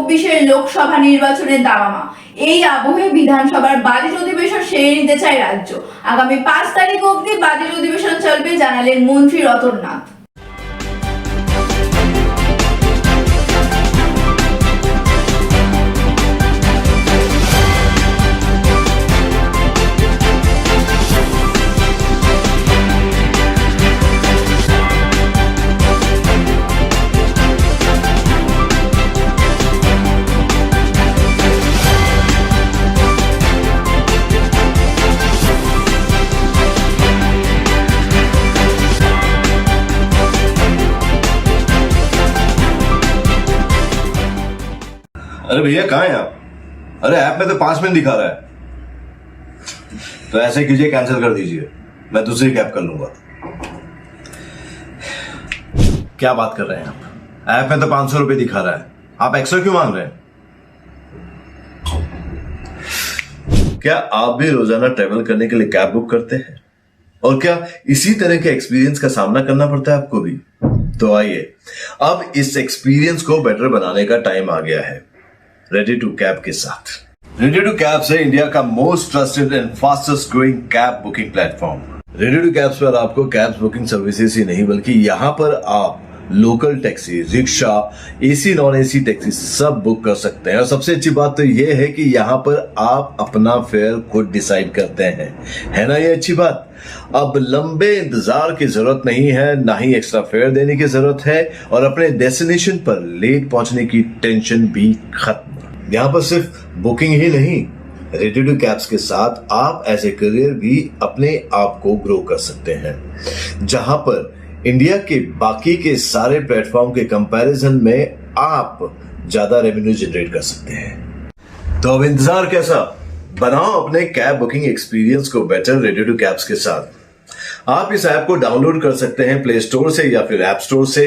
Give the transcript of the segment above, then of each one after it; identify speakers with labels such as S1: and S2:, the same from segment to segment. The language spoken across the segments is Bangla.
S1: 2024-এর লোকসভা নির্বাচনের দামামা। এই আবহে বিধানসভার বাজেট অধিবেশন সেরে নিতে চায় রাজ্য। আগামী 5 তারিখ অবধি বাজেট অধিবেশন চলবে জানালেন মন্ত্রী রতন নাথ।
S2: अरे भैया कहाँ हैं आप? अरे ऐप में तो 5 मिनट दिखा रहा है। तो ऐसे कीजिए, कैंसिल कर दीजिए, मैं दूसरी कैब कर लूंगा। क्या बात कर रहे हैं आप? ऐप में तो 500 रुपए दिखा रहा है, आप एक्स्ट्रा क्यों मांग रहे हैं? क्या आप भी रोजाना ट्रेवल करने के लिए कैब बुक करते हैं? और क्या इसी तरह के एक्सपीरियंस का सामना करना पड़ता है आपको भी? तो आइए, अब इस एक्सपीरियंस को बेटर बनाने का टाइम आ गया है रेडी टू कैब के साथ। रेडी टू कैब से इंडिया का most trusted and fastest growing cab booking platform. Ready to cabs पर आपको कैब बुकिंग सर्विसेज ही नहीं बल्कि यहाँ पर आप local taxi, rickshaw, AC non AC taxi सब बुक कर सकते हैं। और सबसे अच्छी बात तो ये है कि यहाँ पर आप अपना फेयर खुद डिसाइड करते हैं, है ना ये अच्छी बात। अब लंबे इंतजार की जरूरत नहीं है, ना ही एक्स्ट्रा फेयर देने की जरूरत है, और अपने डेस्टिनेशन पर लेट पहुंचने की टेंशन भी खत्म। यहाँ पर सिर्फ बुकिंग ही नहीं, रेडी टू कैब्स के साथ आप एज ए करियर भी अपने आप को ग्रो कर सकते हैं, जहां पर इंडिया के बाकी के सारे प्लेटफॉर्म के कंपैरिजन में आप ज्यादा रेवेन्यू जनरेट कर सकते हैं। तो अब इंतजार कैसा, बनाओ अपने कैब बुकिंग एक्सपीरियंस को बेटर रेडी टू कैब्स के साथ। आप इस ऐप को डाउनलोड कर सकते हैं प्ले स्टोर से या फिर ऐप स्टोर से,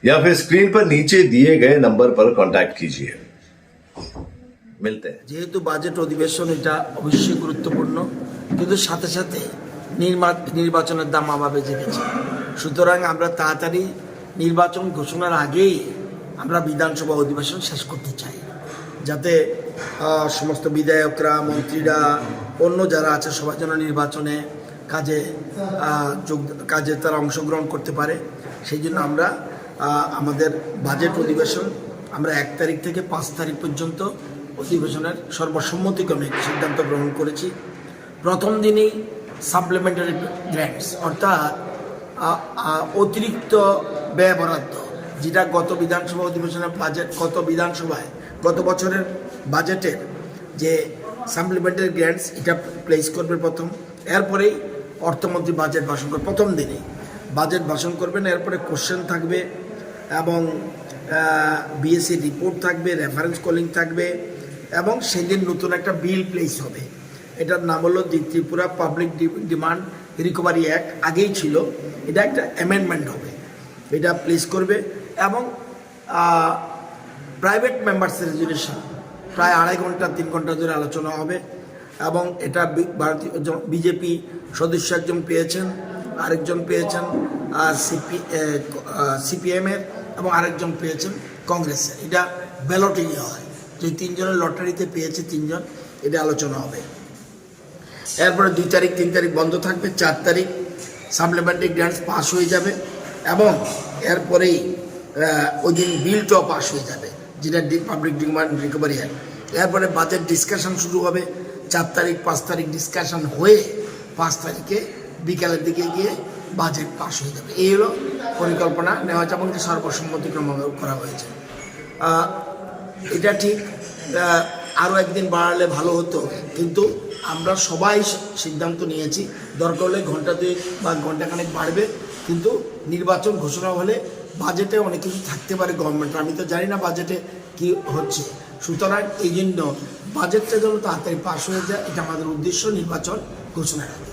S2: या फिर स्क्रीन पर नीचे दिए गए नंबर पर कॉन्टैक्ट कीजिए। मिलते हैं।
S3: যেহেতু বাজেট অধিবেশন এটা অবশ্যই গুরুত্বপূর্ণ, কিন্তু সাথে সাথে নির্বাচনের দামামা বেজে গেছে। সুতরাং আমরা তাড়াতাড়ি নির্বাচন ঘোষণার আগেই আমরা বিধানসভা অধিবেশন শেষ করতে চাই, যাতে সমস্ত বিধায়করা, মন্ত্রীরা, অন্য যারা আছে সবাই যেন নির্বাচনে কাজে তারা অংশগ্রহণ করতে পারে। সেই জন্য আমরা আমাদের বাজেট অধিবেশন আমরা 1 তারিখ থেকে 5 তারিখ পর্যন্ত অধিবেশনের সর্বসম্মতিক্রমে সিদ্ধান্ত গ্রহণ করেছি। প্রথম দিনেই সাপ্লিমেন্টারি গ্র্যান্টস অর্থাৎ অতিরিক্ত ব্যয় বরাদ্দ, যেটা গত বিধানসভা অধিবেশনের বাজেট, গত বছরের বাজেটের যে সাপ্লিমেন্টারি গ্র্যান্টস এটা প্লেস করবে প্রথম। এরপরেই অর্থমন্ত্রী বাজেট ভাষণ করবে, প্রথম দিনেই বাজেট ভাষণ করবেন। এরপরে কোশ্চেন থাকবে এবং বিএসসি রিপোর্ট থাকবে, রেফারেন্স কলিং থাকবে, এবং সেদিন নতুন একটা বিল প্লেস হবে। এটার নাম হলো the Tripura public demand recovery act. আগেই ছিল, এটা একটা অ্যামেন্ডমেন্ট হবে, এটা প্লেস করবে। এবং প্রাইভেট মেম্বার্স রেজুলেশন প্রায় 2.5 ঘন্টা 3 ঘন্টা ধরে আলোচনা হবে। এবং এটা ভারতীয় বিজেপি সদস্য একজন পেয়েছেন, আরেকজন পেয়েছেন সিপিএমের, এবং আরেকজন পেয়েছেন কংগ্রেসের। এটা ব্যালটিং হয়, যে 3 জনের লটারিতে পেয়েছে 3 জন, এটা আলোচনা হবে। এরপরে 2 তারিখ 3 তারিখ বন্ধ থাকবে, 4 তারিখ সাপ্লিমেন্টারি গ্র্যান্টস পাস হয়ে যাবে, এবং এরপরেই ওই দিন বিলটাও পাস হয়ে যাবে, যেটা পাবলিক ডিমান্ড রিকভারি অ্যাক্ট। এরপরে বাজেট ডিসকাশন শুরু হবে 4 তারিখ 5 তারিখ ডিসকাশন হয়ে 5 তারিখে বিকালের দিকে গিয়ে বাজেট পাস হয়ে যাবে। এই হলো পরিকল্পনা নেওয়া হয়েছে, এবং সর্বসম্মতিক্রমে করা হয়েছে। এটা ঠিক আরও একদিন বাড়ালে ভালো হতো, কিন্তু আমরা সবাই সিদ্ধান্ত নিয়েছি দরকার হলে ঘন্টা 2 বা ঘন্টাখানেক বাড়বে, কিন্তু নির্বাচন ঘোষণা হলে বাজেটে অনেক কিছু থাকতে পারে গভর্নমেন্টের, আমি তো জানি না বাজেটে কি হচ্ছে। সুতরাং এই জন্য বাজেটটা যেন তাড়াতাড়ি পাস হয়ে যায়, এটা আমাদের উদ্দেশ্য নির্বাচন ঘোষণার আগে।